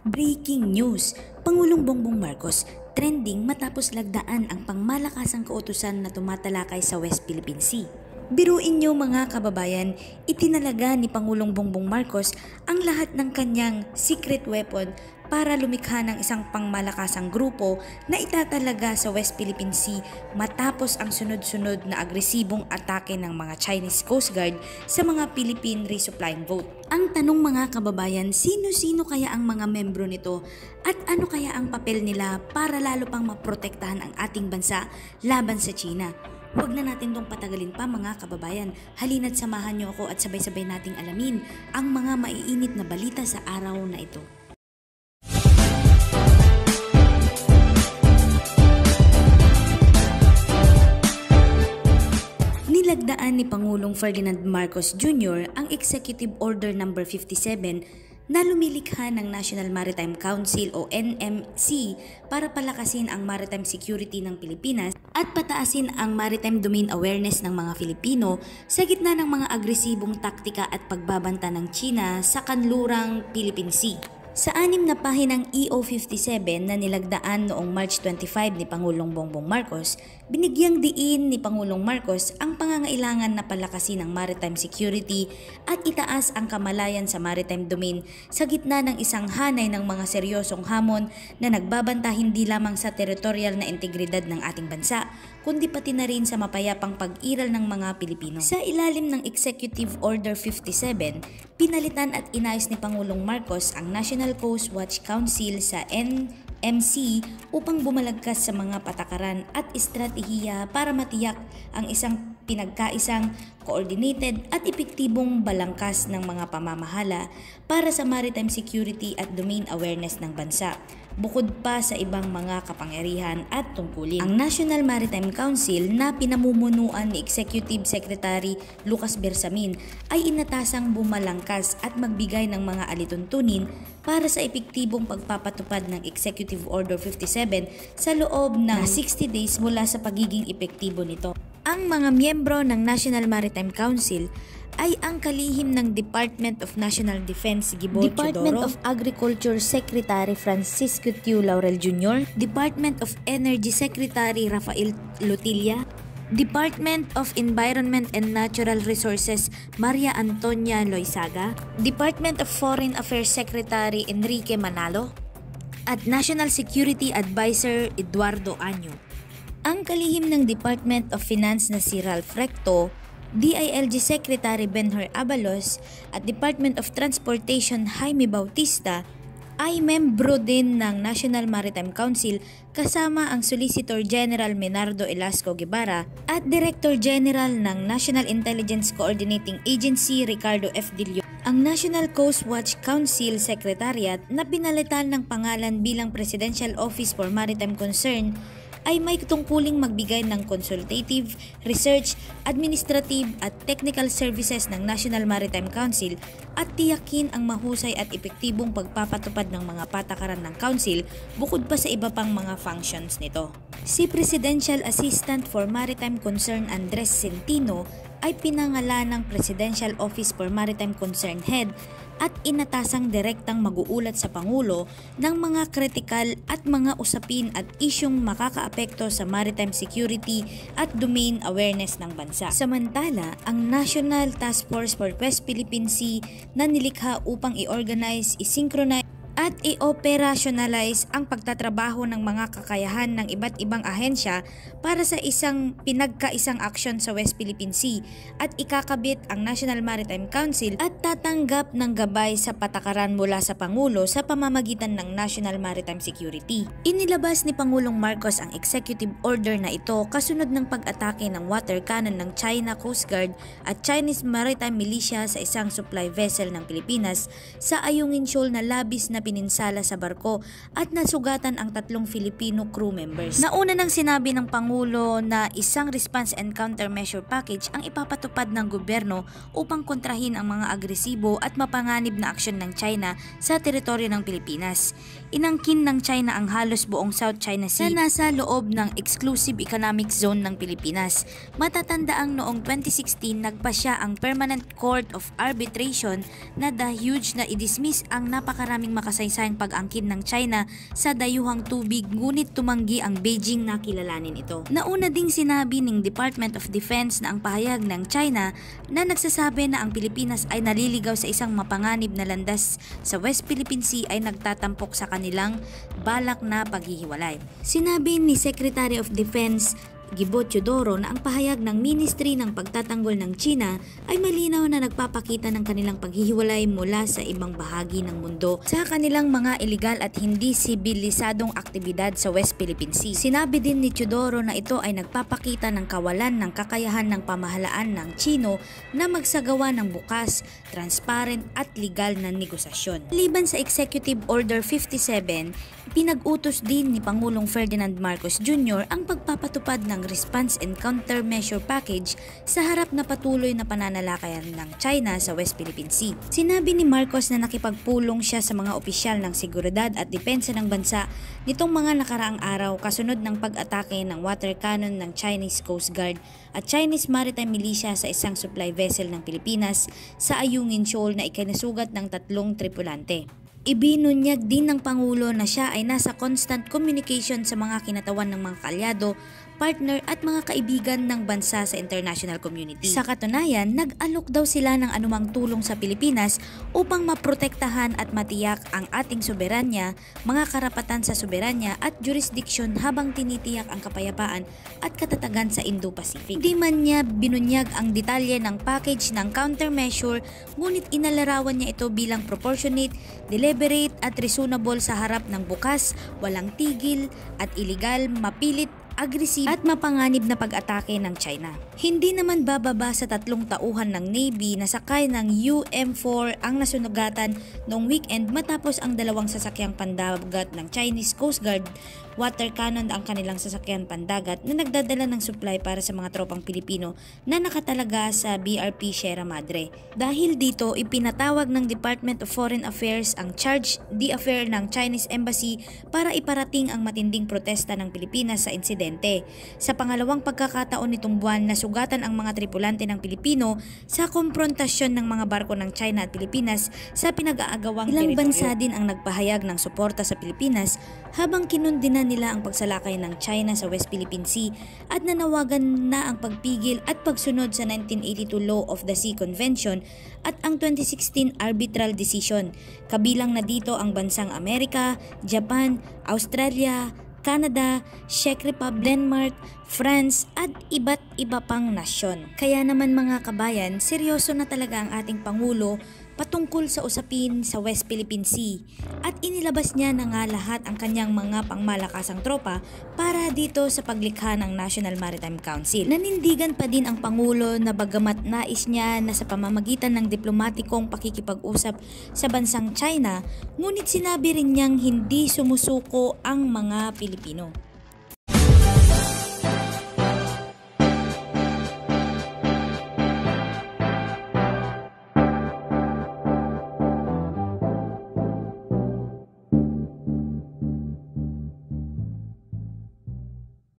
Breaking news! Pangulong Bongbong Marcos trending matapos lagdaan ang pangmalakasang kautusan na tumatalakay sa West Philippine Sea. Biruin niyo mga kababayan, itinalaga ni Pangulong Bongbong Marcos ang lahat ng kanyang secret weapon para lumikha ng isang pangmalakasang grupo na itatalaga sa West Philippine Sea matapos ang sunod-sunod na agresibong atake ng mga Chinese Coast Guard sa mga Philippine resupplying boat. Ang tanong mga kababayan, sino-sino kaya ang mga membro nito at ano kaya ang papel nila para lalo pang maprotektahan ang ating bansa laban sa China? Huwag na natin tong patagalin pa mga kababayan. Halina't samahan niyo ako at sabay-sabay nating alamin ang mga maiinit na balita sa araw na ito. Nilagdaan ni Pangulong Ferdinand Marcos Jr. ang Executive Order No. 57 na lumilikha ng National Maritime Council o NMC para palakasin ang maritime security ng Pilipinas at pataasin ang maritime domain awareness ng mga Filipino sa gitna ng mga agresibong taktika at pagbabanta ng China sa kanlurang Philippine Sea. Sa 6 na pahinang EO57 na nilagdaan noong March 25 ni Pangulong Bongbong Marcos, binigyang diin ni Pangulong Marcos ang pangangailangan na palakasin ang maritime security at itaas ang kamalayan sa maritime domain sa gitna ng isang hanay ng mga seryosong hamon na nagbabanta hindi lamang sa territorial na integridad ng ating bansa, kundi pati na rin sa mapayapang pag-iral ng mga Pilipino. Sa ilalim ng Executive Order 57, pinalitan at inayos ni Pangulong Marcos ang National Coast Watch Council sa NMC upang bumalagkas sa mga patakaran at estratehiya para matiyak ang isang pinagkaisang, coordinated at epektibong balangkas ng mga pamamahala para sa maritime security at domain awareness ng bansa, bukod pa sa ibang mga kapangyarihan at tungkulin. Ang National Maritime Council na pinamumunuan ni Executive Secretary Lucas Bersamin ay inatasang bumalangkas at magbigay ng mga alituntunin para sa epektibong pagpapatupad ng Executive Order 57 sa loob ng 60 days mula sa pagiging epektibo nito. Ang mga miyembro ng National Maritime Council ay ang kalihim ng Department of National Defense Gibo Department Teodoro, of Agriculture Secretary Francisco Tiu Laurel Jr., Department of Energy Secretary Rafael Lutilla, Department of Environment and Natural Resources Maria Antonia Loizaga, Department of Foreign Affairs Secretary Enrique Manalo, at National Security Advisor Eduardo Año. Ang kalihim ng Department of Finance na si Ralph Recto, DILG Secretary Benhur Abalos at Department of Transportation Jaime Bautista ay membro din ng National Maritime Council kasama ang Solicitor General Menardo Elasco Guevara at Director General ng National Intelligence Coordinating Agency Ricardo F. Dillo. Ang National Coast Watch Council Secretariat na pinalitan ng pangalan bilang Presidential Office for Maritime Concern ay may tungkuling magbigay ng consultative, research, administrative at technical services ng National Maritime Council at tiyakin ang mahusay at epektibong pagpapatupad ng mga patakaran ng Council bukod pa sa iba pang mga functions nito. Si Presidential Assistant for Maritime Concern Andres Centino ay pinangalan ng Presidential Office for Maritime Concern Head at inatasang direktang mag-uulat sa Pangulo ng mga kritikal at mga usapin at isyong makakaapekto sa maritime security at domain awareness ng bansa. Samantala, ang National Task Force for West Philippine Sea na nilikha upang i-organize, i-synchronize at i-operationalize ang pagtatrabaho ng mga kakayahan ng iba't ibang ahensya para sa isang pinagkaisang aksyon sa West Philippine Sea at ikakabit ang National Maritime Council at tatanggap ng gabay sa patakaran mula sa Pangulo sa pamamagitan ng National Maritime Security. Inilabas ni Pangulong Marcos ang executive order na ito kasunod ng pag-atake ng water cannon ng China Coast Guard at Chinese Maritime Militia sa isang supply vessel ng Pilipinas sa Ayungin Shoal na labis na pininsala sa barko at nasugatan ang 3 Filipino crew members. Nauna nang sinabi ng Pangulo na isang response and countermeasure package ang ipapatupad ng gobyerno upang kontrahin ang mga agresibo at mapanganib na aksyon ng China sa teritoryo ng Pilipinas. Inangkin ng China ang halos buong South China Sea na nasa loob ng Exclusive Economic Zone ng Pilipinas. Matatandaang noong 2016 nagpasya ang Permanent Court of Arbitration na The Huge na i-dismiss ang napakaraming makasama makasaysayang pag-angkin ng China sa dayuhang tubig, ngunit tumanggi ang Beijing na kilalanin ito. Nauna ding sinabi ng Department of Defense na ang pahayag ng China na nagsasabi na ang Pilipinas ay naliligaw sa isang mapanganib na landas sa West Philippine Sea ay nagtatampok sa kanilang balak na paghihiwalay. Sinabi ni Secretary of Defense Gibo Teodoro na ang pahayag ng Ministry ng Pagtatanggol ng China ay malinaw na nagpapakita ng kanilang paghihiwalay mula sa ibang bahagi ng mundo sa kanilang mga ilegal at hindi sibilisadong aktibidad sa West Philippine Sea. Sinabi din ni Teodoro na ito ay nagpapakita ng kawalan ng kakayahan ng pamahalaan ng Chino na magsagawa ng bukas, transparent at legal na negosasyon. Liban sa Executive Order 57, pinag-utos din ni Pangulong Ferdinand Marcos Jr. ang pagpapatupad ng Response and Countermeasure Package sa harap na patuloy na pananalakayan ng China sa West Philippine Sea. Sinabi ni Marcos na nakipagpulong siya sa mga opisyal ng seguridad at depensa ng bansa nitong mga nakaraang araw kasunod ng pag-atake ng water cannon ng Chinese Coast Guard at Chinese Maritime Militia sa isang supply vessel ng Pilipinas sa Ayungin Shoal na ikinasugat ng 3 tripulante. Ibinunyag din ng Pangulo na siya ay nasa constant communication sa mga kinatawan ng mga kaalyado, partner at mga kaibigan ng bansa sa international community. Sa katunayan, nag-alok daw sila ng anumang tulong sa Pilipinas upang maprotektahan at matiyak ang ating soberanya, mga karapatan sa soberanya at jurisdiksyon habang tinitiyak ang kapayapaan at katatagan sa Indo-Pacific. Di man niya binunyag ang detalye ng package ng countermeasure, ngunit inalarawan niya ito bilang proportionate, deliberate at reasonable sa harap ng bukas, walang tigil at iligal, mapilit, agresib at mapanganib na pag-atake ng China. Hindi naman bababa sa 3 tauhan ng Navy na sakay ng UM-4 ang nasunugatan noong weekend matapos ang 2 sasakyang pandagat ng Chinese Coast Guard water cannon ang kanilang sasakyan pandagat na nagdadala ng supply para sa mga tropang Pilipino na nakatalaga sa BRP Sierra Madre. Dahil dito, ipinatawag ng Department of Foreign Affairs ang charge d'affaires ng Chinese Embassy para iparating ang matinding protesta ng Pilipinas sa insidente. Sa pangalawang pagkakataon nitong buwan, nasugatan ang mga tripulante ng Pilipino sa komprontasyon ng mga barko ng China at Pilipinas sa pinag-aagawang teritoryo. Ilang bansa din ang nagpahayag ng suporta sa Pilipinas habang kinundina nila ang pagsalakay ng China sa West Philippine Sea at nanawagan na ang pagpigil at pagsunod sa 1982 Law of the Sea Convention at ang 2016 arbitral decision. Kabilang na dito ang bansang Amerika, Japan, Australia, Canada, Czech Republic, Denmark, France at iba't iba pang nasyon. Kaya naman mga kabayan, seryoso na talaga ang ating Pangulo patungkol sa usapin sa West Philippine Sea at inilabas niya na nga lahat ang kanyang mga pangmalakasang tropa para dito sa paglikha ng National Maritime Council. Nanindigan pa din ang Pangulo na bagamat nais niya na sa pamamagitan ng diplomatikong pakikipag-usap sa bansang China, ngunit sinabi rin niyang hindi sumusuko ang mga Pilipino.